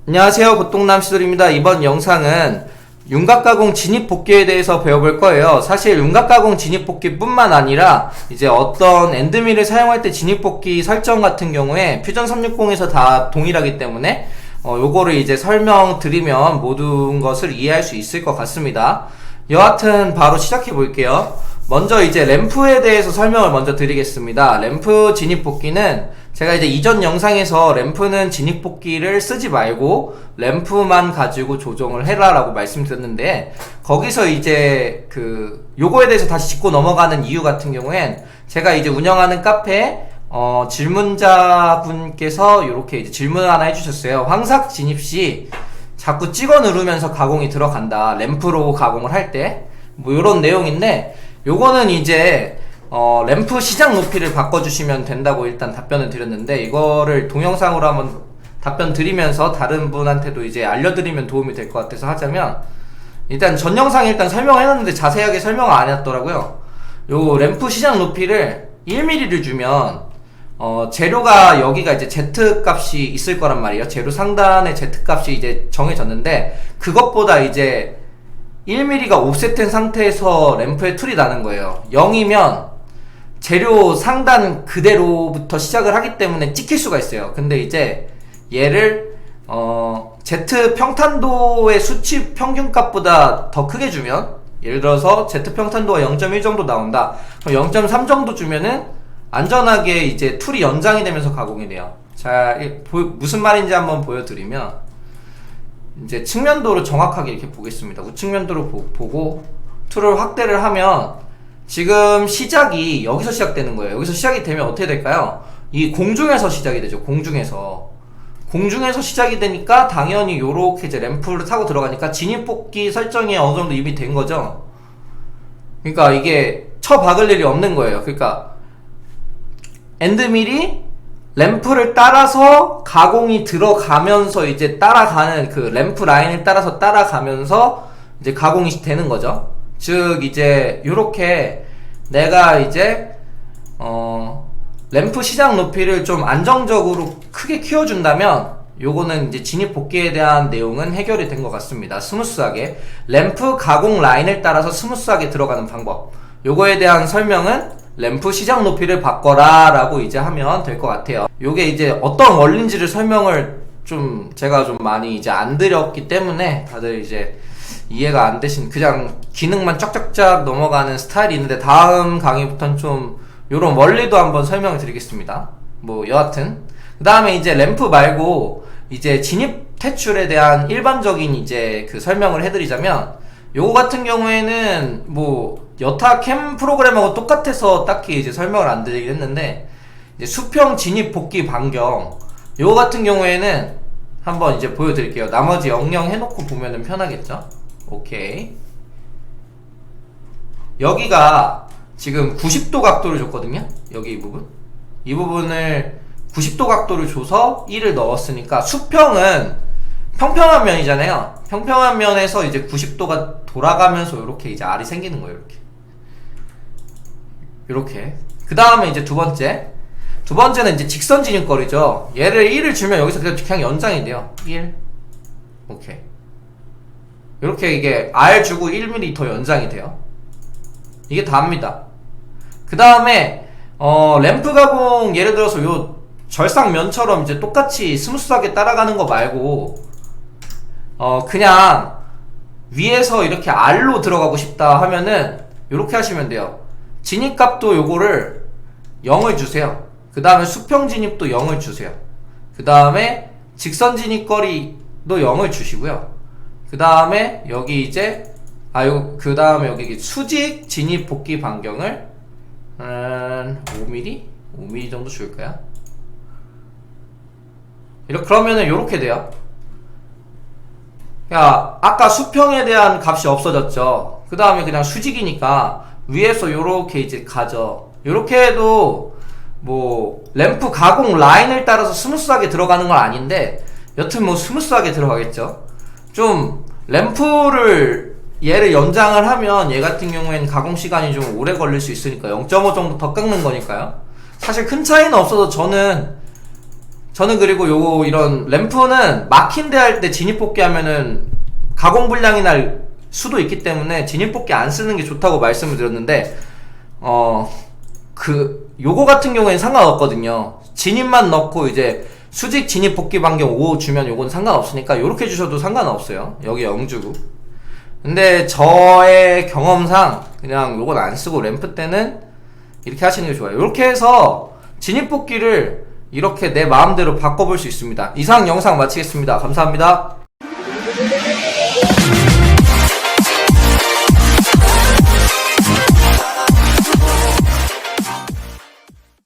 안녕하세요, 고통남 시돌입니다. 이번 영상은 윤곽가공 진입복귀에 대해서 배워볼 거예요. 사실 윤곽가공 진입복귀 뿐만 아니라 이제 어떤 엔드밀을 사용할 때 진입복귀 설정 같은 경우에 퓨전 360에서 다 동일하기 때문에 요거를 이제 설명드리면 모든 것을 이해할 수 있을 것 같습니다. 여하튼 바로 시작해 볼게요. 먼저 이제 램프에 대해서 설명을 먼저 드리겠습니다. 램프 진입복귀는 제가 이제 이전 영상에서 램프는 진입복귀를 쓰지 말고 램프만 가지고 조정을 해라 라고 말씀드렸는데, 거기서 이제 요거에 대해서 다시 짚고 넘어가는 이유 같은 경우엔 제가 이제 운영하는 카페 질문자분께서 이렇게 이제 질문을 하나 해주셨어요. 황삭 진입 시 자꾸 찍어 누르면서 가공이 들어간다, 램프로 가공을 할 때. 뭐 요런 내용인데, 요거는 이제 램프 시작 높이를 바꿔주시면 된다고 일단 답변을 드렸는데, 이거를 동영상으로 한번 답변 드리면서 다른 분한테도 이제 알려드리면 도움이 될 것 같아서 하자면, 일단 전 영상에 일단 설명해놨는데 자세하게 설명을 안 해놨더라고요. 요 램프 시작 높이를 1mm를 주면 재료가 여기가 이제 Z 값이 있을 거란 말이에요. 재료 상단에 Z 값이 이제 정해졌는데, 그것보다 이제 1mm가 옵셋된 상태에서 램프에 툴이 나는 거예요. 0이면 재료 상단 그대로부터 시작을 하기 때문에 찍힐 수가 있어요. 근데 이제 얘를 Z 평탄도의 수치 평균값보다 더 크게 주면, 예를 들어서 Z 평탄도가 0.1 정도 나온다, 그럼 0.3 정도 주면은 안전하게 이제 툴이 연장이 되면서 가공이 돼요. 자, 무슨 말인지 한번 보여드리면, 이제 측면도를 정확하게 이렇게 보겠습니다. 우측면도를 보고 툴을 확대를 하면 지금 시작이 여기서 시작되는 거예요. 여기서 시작이 되면 어떻게 될까요? 이 공중에서 시작이 되죠. 공중에서 시작이 되니까 당연히 요렇게 이제 램프를 타고 들어가니까 진입복귀 설정이 어느 정도 이미 된 거죠. 그러니까 이게 쳐박을 일이 없는 거예요. 그러니까 엔드밀이 램프를 따라서 가공이 들어가면서 이제 따라가는 그 램프 라인을 따라서 따라가면서 이제 가공이 되는 거죠. 즉 이제 요렇게 내가 이제 램프 시작 높이를 좀 안정적으로 크게 키워준다면 요거는 이제 진입 복귀에 대한 내용은 해결이 된 것 같습니다. 스무스하게 램프 가공 라인을 따라서 스무스하게 들어가는 방법, 요거에 대한 설명은 램프 시작 높이를 바꿔라 라고 이제 하면 될 것 같아요. 요게 이제 어떤 원리인지를 설명을 제가 좀 많이 이제 안 드렸기 때문에 다들 이제 이해가 안 되신, 그냥 기능만 쫙쫙쫙 넘어가는 스타일이 있는데, 다음 강의부터는 좀 요런 원리도 한번 설명을 드리겠습니다. 뭐 여하튼 그 다음에 이제 램프 말고 이제 진입 퇴출에 대한 일반적인 이제 설명을 해드리자면, 요거 같은 경우에는 뭐 여타 캠 프로그램하고 똑같아서 딱히 이제 설명을 안 드리긴 했는데, 이제 수평 진입 복귀 반경, 요거 같은 경우에는 한번 이제 보여드릴게요. 나머지 영영 해놓고 보면은 편하겠죠? 오케이. 여기가 지금 90도 각도를 줬거든요? 여기 이 부분을 90도 각도를 줘서 1을 넣었으니까, 수평은 평평한 면이잖아요. 평평한 면에서 이제 90도가 돌아가면서 이렇게 이제 R이 생기는 거예요. 이렇게. 그 다음에 이제 두 번째는 이제 직선 진입거리죠. 얘를 1을 주면 여기서 그냥 연장이 돼요. 1. 오케이. 이렇게 이게 R 주고 1mm 더 연장이 돼요. 이게 다입니다. 그 다음에 램프 가공, 예를 들어서 요 절상면처럼 이제 똑같이 스무스하게 따라가는 거 말고 그냥 위에서 이렇게 R로 들어가고 싶다 하면은 요렇게 하시면 돼요. 진입값도 요거를 0을 주세요. 그 다음에 수평 진입도 0을 주세요. 그 다음에 직선 진입거리도 0을 주시고요. 그 다음에 여기 이제 그 다음에 여기 수직 진입 복귀 반경을 5mm? 5mm 정도 줄까요? 그러면은 요렇게 돼요. 야, 아까 수평에 대한 값이 없어졌죠. 그 다음에 그냥 수직이니까 위에서 요렇게 이제 가죠. 요렇게 해도 뭐 램프 가공 라인을 따라서 스무스하게 들어가는 건 아닌데, 여튼 뭐 스무스하게 들어가겠죠. 좀 램프를 얘를 연장을 하면 얘 같은 경우에는 가공 시간이 좀 오래 걸릴 수 있으니까 0.5 정도 더 깎는 거니까요. 사실 큰 차이는 없어도 저는 그리고 요거 이런 램프는 막힌데 할 때 진입뽑기 하면은 가공 불량이 날 수도 있기 때문에 진입뽑기 안 쓰는 게 좋다고 말씀을 드렸는데 요거 같은 경우에는 상관없거든요. 진입만 넣고 이제 수직 진입 복귀 반경 5 주면 요건 상관없으니까 요렇게 주셔도 상관없어요. 여기 0 주고. 근데 저의 경험상 그냥 요건 안 쓰고 램프 때는 이렇게 하시는 게 좋아요. 이렇게 해서 진입 복귀를 이렇게 내 마음대로 바꿔볼 수 있습니다. 이상 영상 마치겠습니다. 감사합니다.